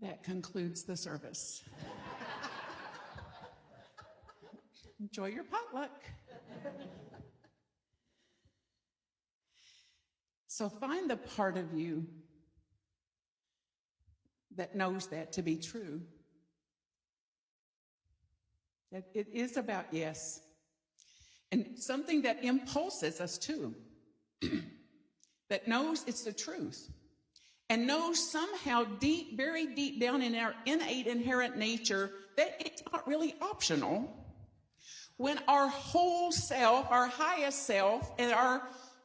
That concludes the service. Enjoy your potluck. So find the part of you that knows that to be true. That it is about yes. And something that impulses us too. That knows it's the truth. And knows somehow deep, very deep down in our innate inherent nature that it's not really optional. When our whole self, our highest self, and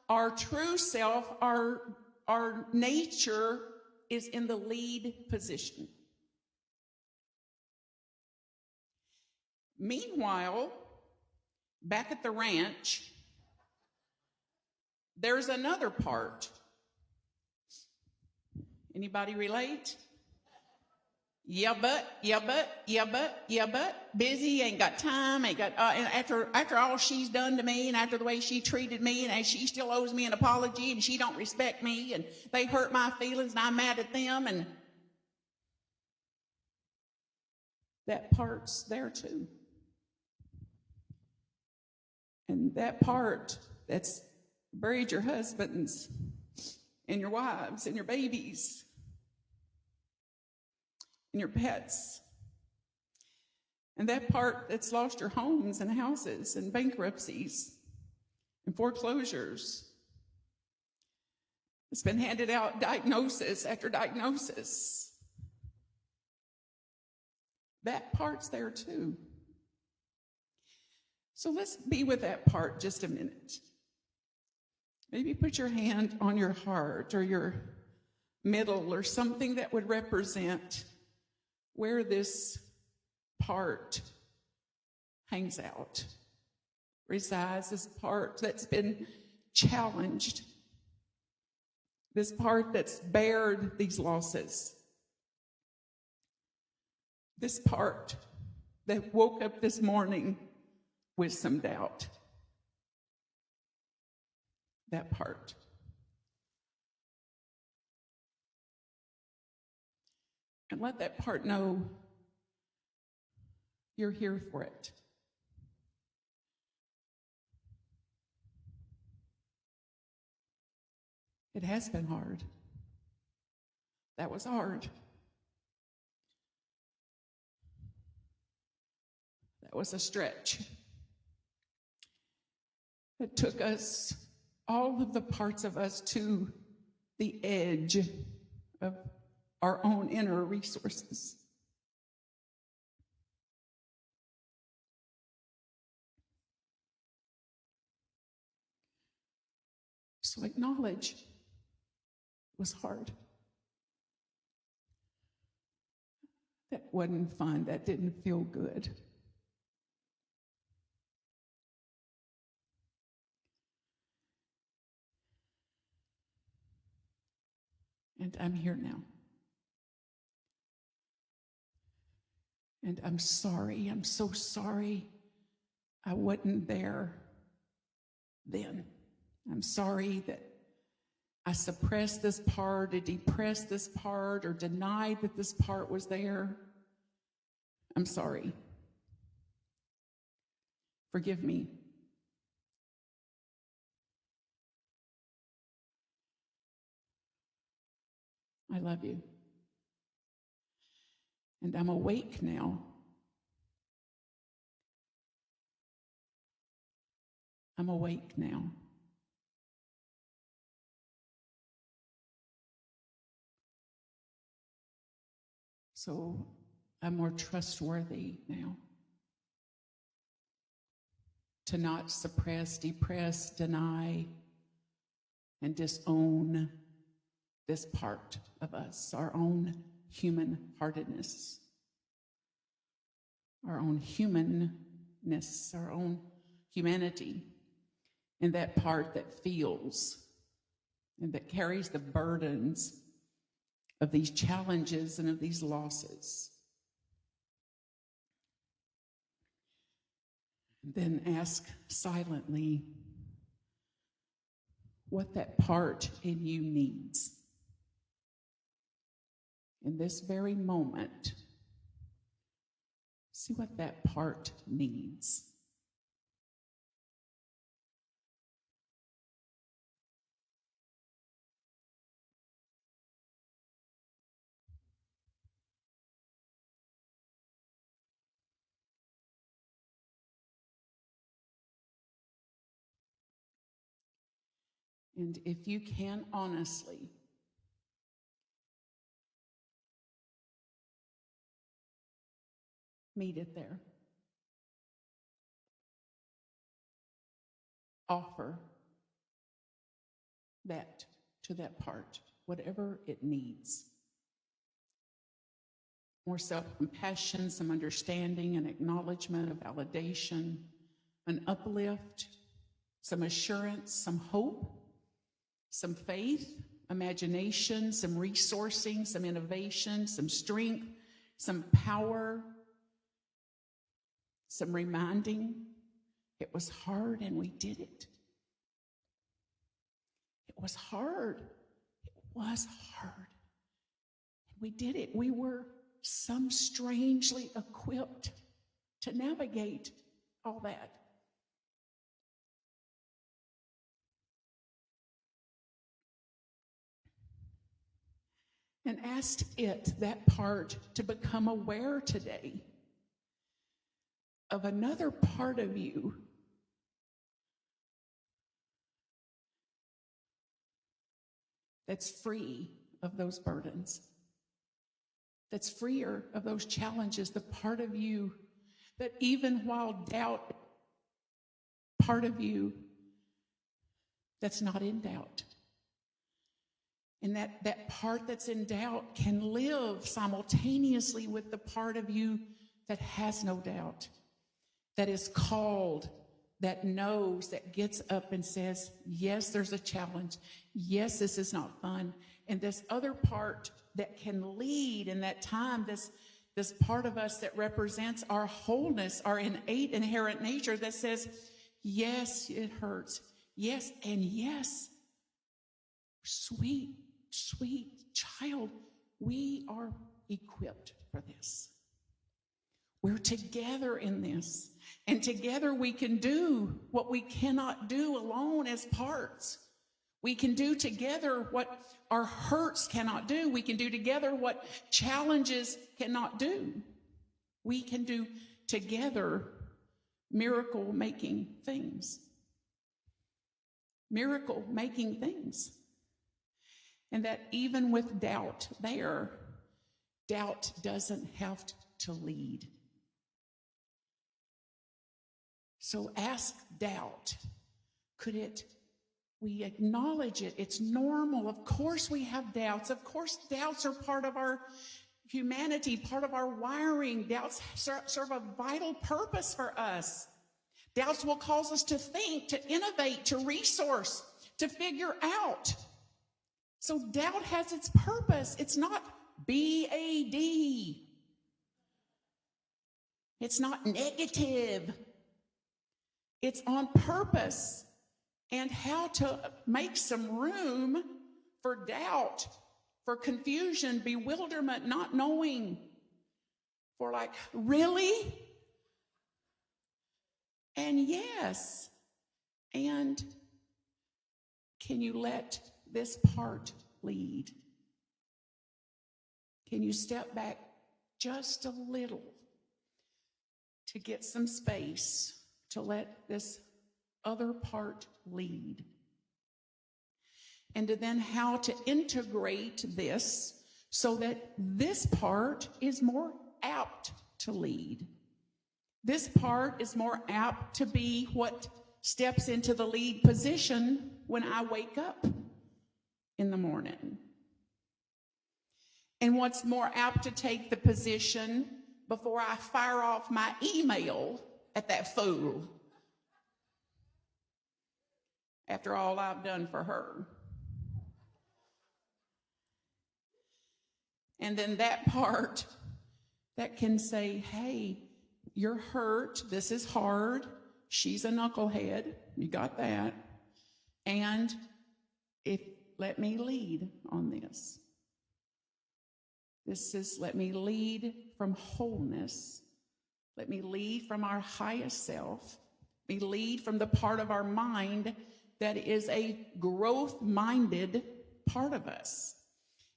our true self, our nature is in the lead position. Meanwhile, back at the ranch, there's another part. Anybody relate? Yeah, but, busy, ain't got time, ain't got, and after all she's done to me, and after the way she treated me, and she still owes me an apology, and she don't respect me, and they hurt my feelings, and I'm mad at them, and that part's there too. And that part that's buried your husbands, and your wives, and your babies, and your pets. And that part that's lost your homes and houses and bankruptcies and foreclosures. It's been handed out diagnosis after diagnosis. That part's there too. So let's be with that part just a minute. Maybe put your hand on your heart or your middle or something that would represent where this part hangs out, resides, this part that's been challenged, this part that's bared these losses, this part that woke up this morning with some doubt. That part. And let that part know you're here for it. It has been hard. That was hard. That was a stretch. It took us, all of the parts of us, to the edge of our own inner resources. So acknowledge it was hard. That wasn't fun. That didn't feel good. And I'm here now. And I'm sorry. I'm so sorry I wasn't there then. I'm sorry that I suppressed this part, or depressed this part, or denied that this part was there. I'm sorry. Forgive me. I love you. And I'm awake now. I'm awake now. So I'm more trustworthy now to not suppress, depress, deny, and disown this part of us, our own human-heartedness, our own humanness, our own humanity, and that part that feels and that carries the burdens of these challenges and of these losses. And then ask silently what that part in you needs. in this very moment, see what that part needs. And if you can honestly, meet it there. Offer that to that part, whatever it needs. More self-compassion, some understanding, an acknowledgement, a validation, an uplift, some assurance, some hope, some faith, imagination, some resourcing, some innovation, some strength, some power, some reminding. It was hard and we did it. It was hard. It was hard. And we did it. We were some strangely equipped to navigate all that. And asked it, that part, to become aware today of another part of you that's free of those burdens, that's freer of those challenges, the part of you that even while doubt, part of you that's not in doubt. And that part that's in doubt can live simultaneously with the part of you that has no doubt, that is called, that knows, that gets up and says, yes, there's a challenge. Yes, this is not fun. And this other part that can lead in that time, this part of us that represents our wholeness, our innate inherent nature that says, yes, it hurts. Yes, and yes, sweet child, we are equipped for this. We're together in this. And together we can do what we cannot do alone as parts. We can do together what our hurts cannot do. We can do together what challenges cannot do. We can do together miracle-making things. Miracle-making things. And that even with doubt there, doubt doesn't have to lead. So ask doubt, we acknowledge it. It's normal. Of course we have doubts. Of course doubts are part of our humanity, part of our wiring. Doubts serve a vital purpose for us. Doubts will cause us to think, to innovate, to resource, to figure out. So doubt has its purpose. It's not B-A-D. It's not negative. It's on purpose. And how to make some room for doubt, for confusion, bewilderment, not knowing, for like, really? And yes. And can you let this part lead? Can you step back just a little to get some space to let this other part lead? And then how to integrate this so that this part is more apt to lead. This part is more apt to be what steps into the lead position when I wake up in the morning. And what's more apt to take the position before I fire off my email at that fool after all I've done for her. And then that part that can say, hey, you're hurt. This is hard. She's a knucklehead. You got that. And let me lead on this. This is, let me lead from wholeness. Let me lead from our highest self. Let me lead from the part of our mind that is a growth-minded part of us.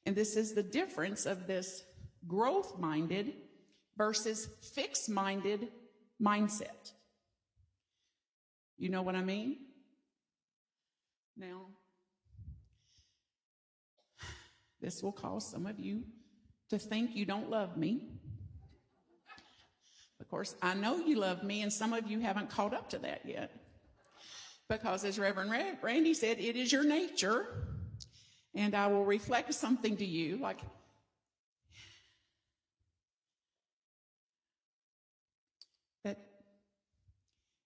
And this is the difference of this growth-minded versus fixed-minded mindset. You know what I mean? Now, this will cause some of you to think you don't love me. Of course, I know you love me, and some of you haven't caught up to that yet. Because as Reverend Randy said, it is your nature, and I will reflect something to you, like that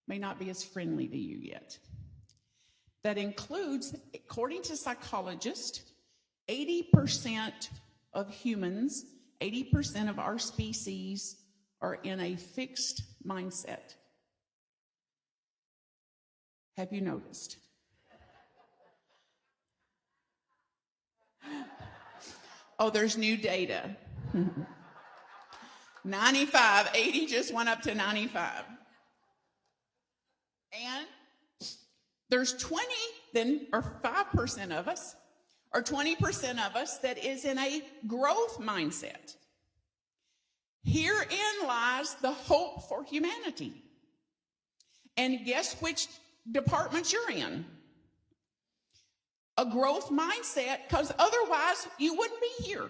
may not be as friendly to you yet. That includes, according to psychologists, 80% of humans, 80% of our species are in a fixed mindset. Have you noticed? Oh, there's new data. 95, 80 just went up to 95. And there's 20 then, or 5% of us, or 20% of us that is in a growth mindset. Herein lies the hope for humanity. And guess which department you're in? A growth mindset, because otherwise you wouldn't be here.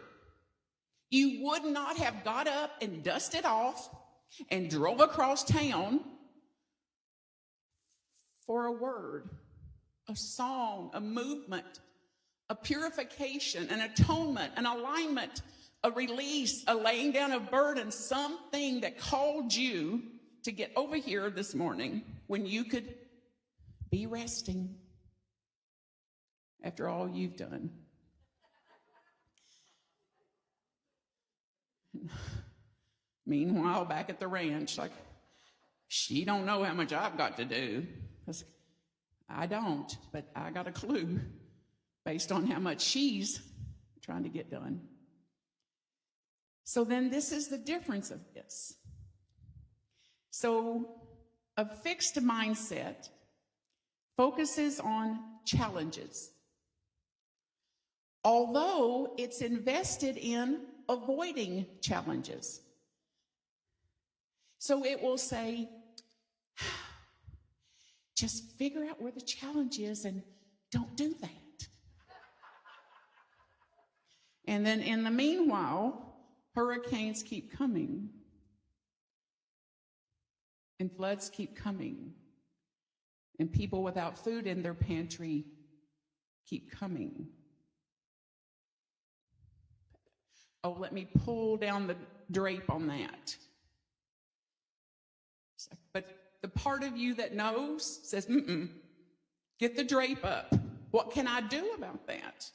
You would not have got up and dusted off and drove across town for a word, a song, a movement, a purification, an atonement, an alignment, a release, a laying down of burden, something that called you to get over here this morning when you could be resting after all you've done. Meanwhile, back at the ranch, like, she don't know how much I've got to do. I don't, but I got a clue based on how much she's trying to get done. So then this is the difference of this. So a fixed mindset focuses on challenges, although it's invested in avoiding challenges. So it will say, just figure out where the challenge is and don't do that. And then in the meanwhile, hurricanes keep coming and floods keep coming and people without food in their pantry keep coming. Oh, let me pull down the drape on that. But the part of you that knows says, get the drape up. What can I do about that?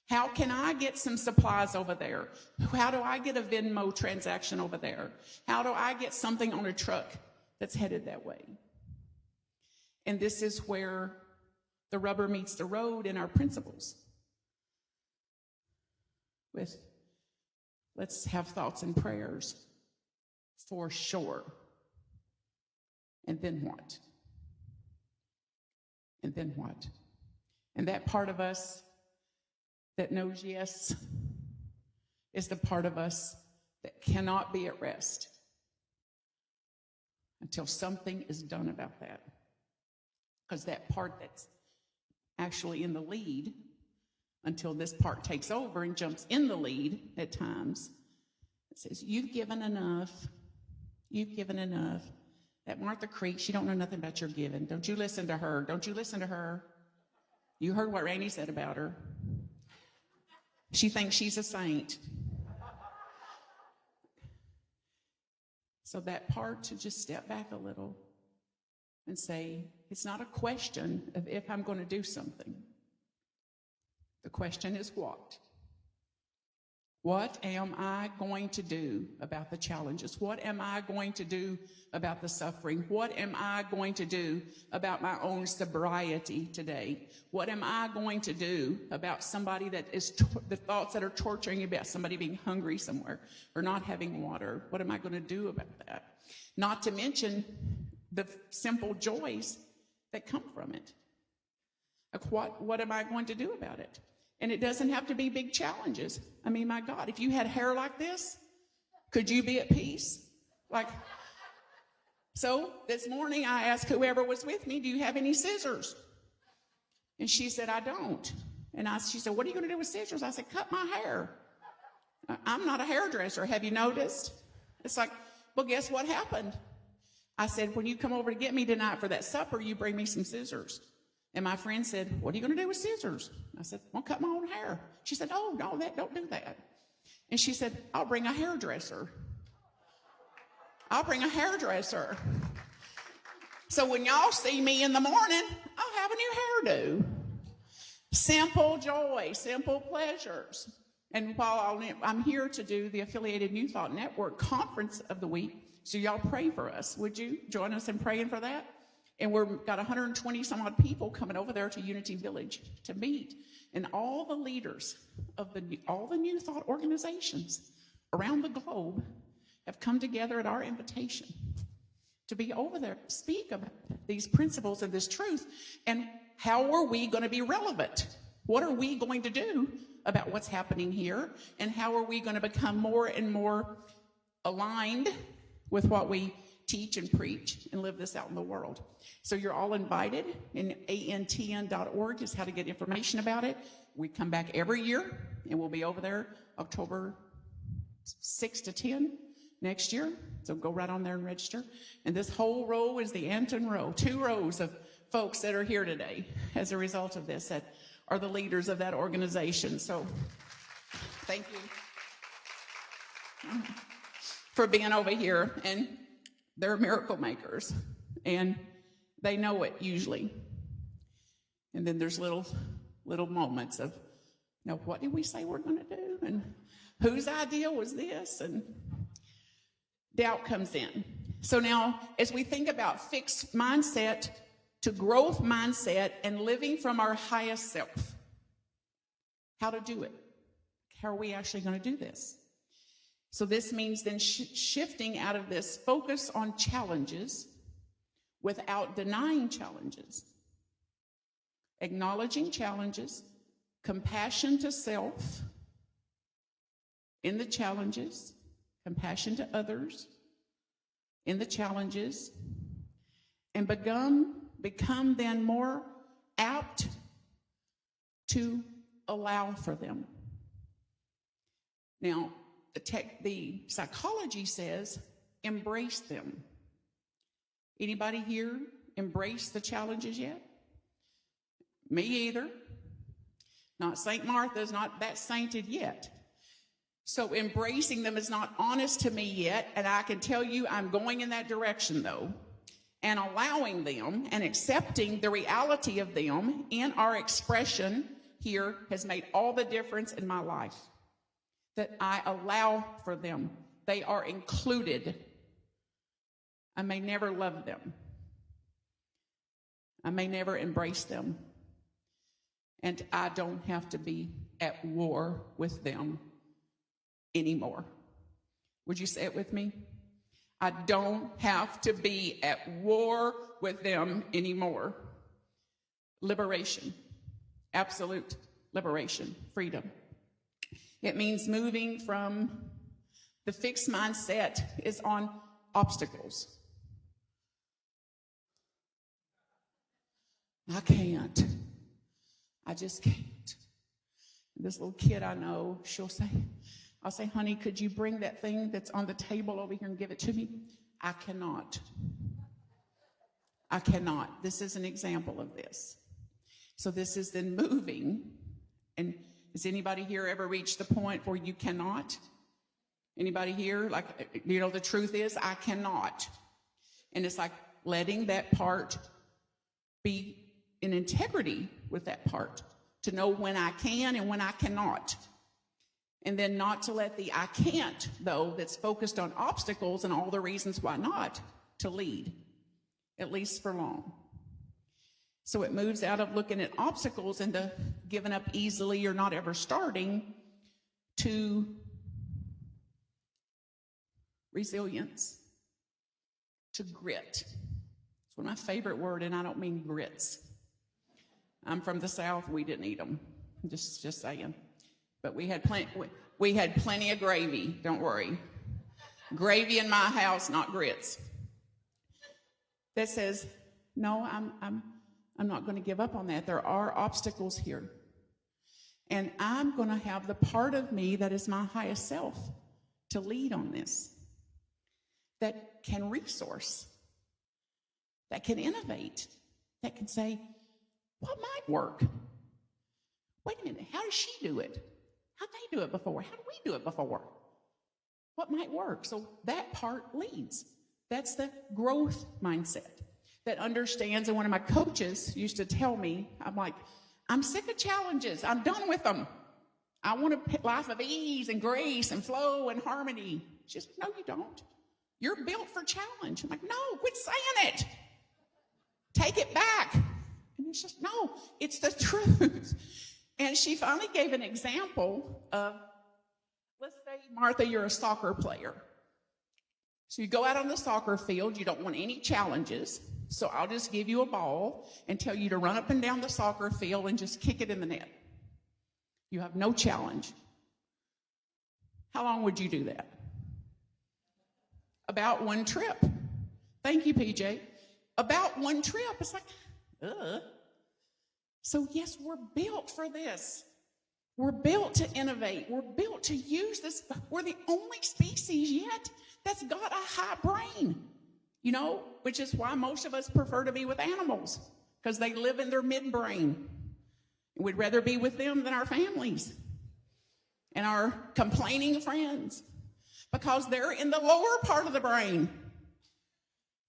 How can I get some supplies over there? How do I get a Venmo transaction over there? How do I get something on a truck that's headed that way? And this is where the rubber meets the road in our principles. With, let's have thoughts and prayers for sure. And then what? And then what? And that part of us that knows yes is the part of us that cannot be at rest until something is done about that. Because that part that's actually in the lead, until this part takes over and jumps in the lead at times, it says, you've given enough. You've given enough. That Martha Creek, she don't know nothing about your giving. Don't you listen to her. Don't you listen to her. You heard what Randy said about her. She thinks she's a saint. So that part to just step back a little and say, it's not a question of if I'm going to do something. The question is what? What am I going to do about the challenges? What am I going to do about the suffering? What am I going to do about my own sobriety today? What am I going to do about somebody that is, the thoughts that are torturing you about somebody being hungry somewhere or not having water? What am I going to do about that? Not to mention the simple joys that come from it. Like what am I going to do about it? And it doesn't have to be big challenges. I mean, my God, if you had hair like this, could you be at peace? So this morning I asked whoever was with me, do you have any scissors? And she said, I don't. And she said, what are you going to do with scissors? I said, cut my hair. I'm not a hairdresser. Have you noticed? It's like, well, guess what happened? I said, when you come over to get me tonight for that supper, you bring me some scissors. And my friend said, what are you going to do with scissors? I said, I'll cut my own hair. She said, oh, no, don't do that. And she said, I'll bring a hairdresser. I'll bring a hairdresser. So when y'all see me in the morning, I'll have a new hairdo. Simple joy, simple pleasures. And while I'm here to do the Affiliated New Thought Network Conference of the Week, so y'all pray for us. Would you join us in praying for that? And we've got 120 some odd people coming over there to Unity Village to meet. And all the leaders of all the New Thought organizations around the globe have come together at our invitation to be over there, speak about these principles and this truth. And how are we going to be relevant? What are we going to do about what's happening here? And how are we going to become more and more aligned with what we teach and preach and live this out in the world? So you're all invited, and antn.org is how to get information about it. We come back every year, and we'll be over there October 6 to 10 next year. So go right on there and register. And this whole row is the Anton row, 2 rows of folks that are here today as a result of this that are the leaders of that organization. So thank you for being over here. And they're miracle makers, and they know it usually. And then there's little moments of, what did we say we're going to do? And whose idea was this? And doubt comes in. So now, as we think about fixed mindset to growth mindset and living from our highest self, how to do it? How are we actually going to do this? So this means then shifting out of this focus on challenges without denying challenges, acknowledging challenges, compassion to self in the challenges, compassion to others in the challenges, and become then more apt to allow for them. Now, the psychology says embrace them. Anybody here embrace the challenges yet? Me either. Not St. Martha's, not that sainted yet. So embracing them is not honest to me yet, and I can tell you I'm going in that direction though. And allowing them and accepting the reality of them in our expression here has made all the difference in my life. That I allow for them. They are included. I may never love them. I may never embrace them. And I don't have to be at war with them anymore. Would you say it with me? I don't have to be at war with them anymore. Liberation. Absolute liberation. Freedom. It means moving from the fixed mindset is on obstacles. I can't. I just can't. This little kid I know, I'll say, honey, could you bring that thing that's on the table over here and give it to me? I cannot. I cannot. This is an example of this. So this is then moving. And has anybody here ever reached the point where you cannot? Anybody here? The truth is, I cannot. And it's like letting that part be in integrity with that part to know when I can and when I cannot. And then not to let the I can't, though, that's focused on obstacles and all the reasons why not, to lead, at least for long. So it moves out of looking at obstacles and the giving up easily or not ever starting to resilience, to grit. It's one of my favorite words, and I don't mean grits. I'm from the South. We didn't eat them. Just saying. But we had plenty of gravy. Don't worry. Gravy in my house, not grits. That says, no, I'm not going to give up on that. There are obstacles here. And I'm going to have the part of me that is my highest self to lead on this, that can resource, that can innovate, that can say, what might work? Wait a minute, how does she do it? How'd they do it before? How did we do it before? What might work? So that part leads. That's the growth mindset that understands. And one of my coaches used to tell me, I'm like, I'm sick of challenges. I'm done with them. I want a life of ease and grace and flow and harmony. She's like, no, you don't. You're built for challenge. I'm like, no, quit saying it. Take it back. And it's just, no, it's the truth. And she finally gave an example of, let's say, Martha, you're a soccer player. So you go out on the soccer field. You don't want any challenges. So I'll just give you a ball and tell you to run up and down the soccer field and just kick it in the net. You have no challenge. How long would you do that? About one trip. Thank you, PJ. About one trip. It's like, ugh. So yes, we're built for this. We're built to innovate. We're built to use this. We're the only species yet that's got a high brain, which is why most of us prefer to be with animals, because they live in their midbrain. We'd rather be with them than our families and our complaining friends, because they're in the lower part of the brain.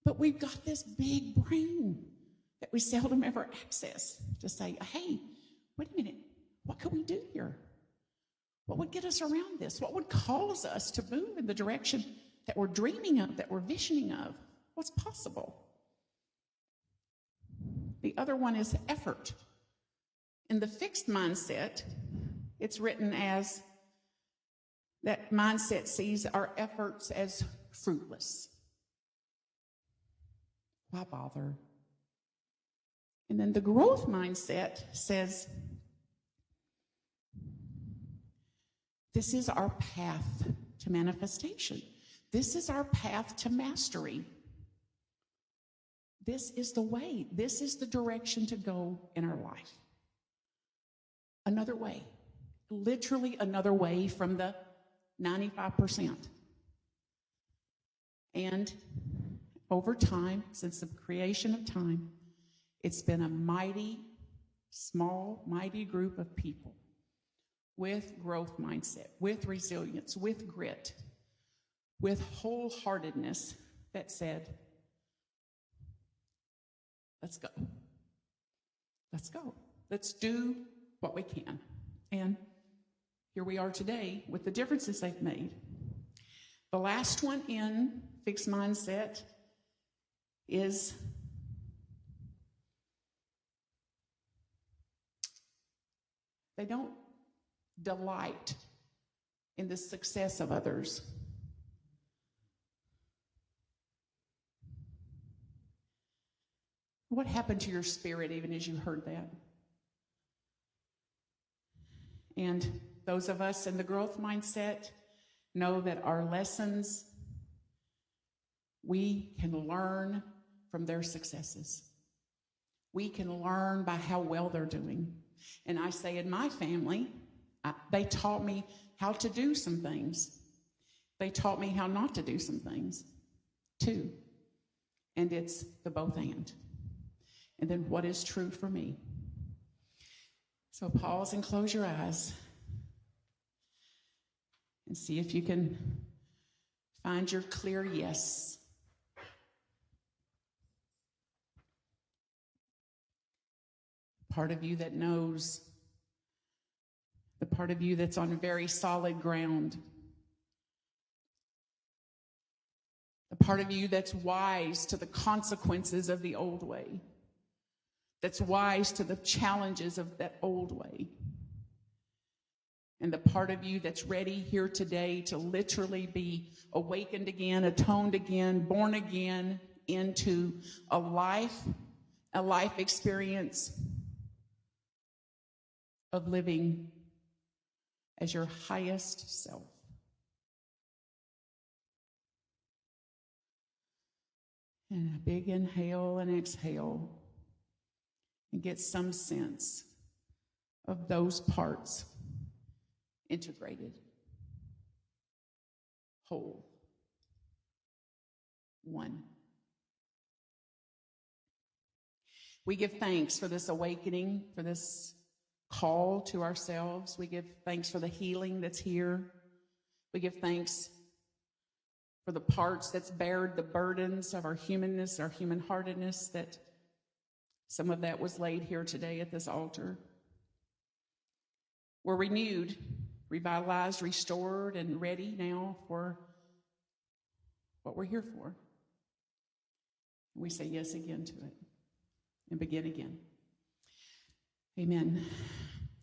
But we've got this big brain that we seldom ever access to say, hey, wait a minute, what could we do here? What would get us around this? What would cause us to move in the direction that we're dreaming of, that we're visioning of? What's possible? The other one is effort. In the fixed mindset, it's written as that mindset sees our efforts as fruitless. Why bother? And then the growth mindset says, this is our path to manifestation. This is our path to mastery. This is the way. This is the direction to go in our life. Another way. Literally another way from the 95%. And over time, since the creation of time, it's been a mighty group of people with growth mindset, with resilience, with grit, with wholeheartedness that said, let's go. Let's go. Let's do what we can. And here we are today with the differences they've made. The last one in fixed mindset is they don't delight in the success of others. What happened to your spirit even as you heard that? And those of us in the growth mindset know that our lessons, we can learn from their successes. We can learn by how well they're doing. And I say in my family, they taught me how to do some things. They taught me how not to do some things, too. And it's the both and. And then what is true for me. So pause and close your eyes and see if you can find your clear yes. Part of you that knows The part of you that's on very solid ground. The part of you that's wise to the consequences of the old way. That's wise to the challenges of that old way. And the part of you that's ready here today to literally be awakened again, atoned again, born again into a life experience of living as your highest self. And a big inhale and exhale, and get some sense of those parts integrated, whole, one. We give thanks for this awakening, for this call to ourselves. We give thanks for the healing that's here. We give thanks for the parts that's bared the burdens of our humanness, our human-heartedness, that some of that was laid here today at this altar. We're renewed, revitalized, restored, and ready now for what we're here for. And we say yes again to it and begin again. Amen.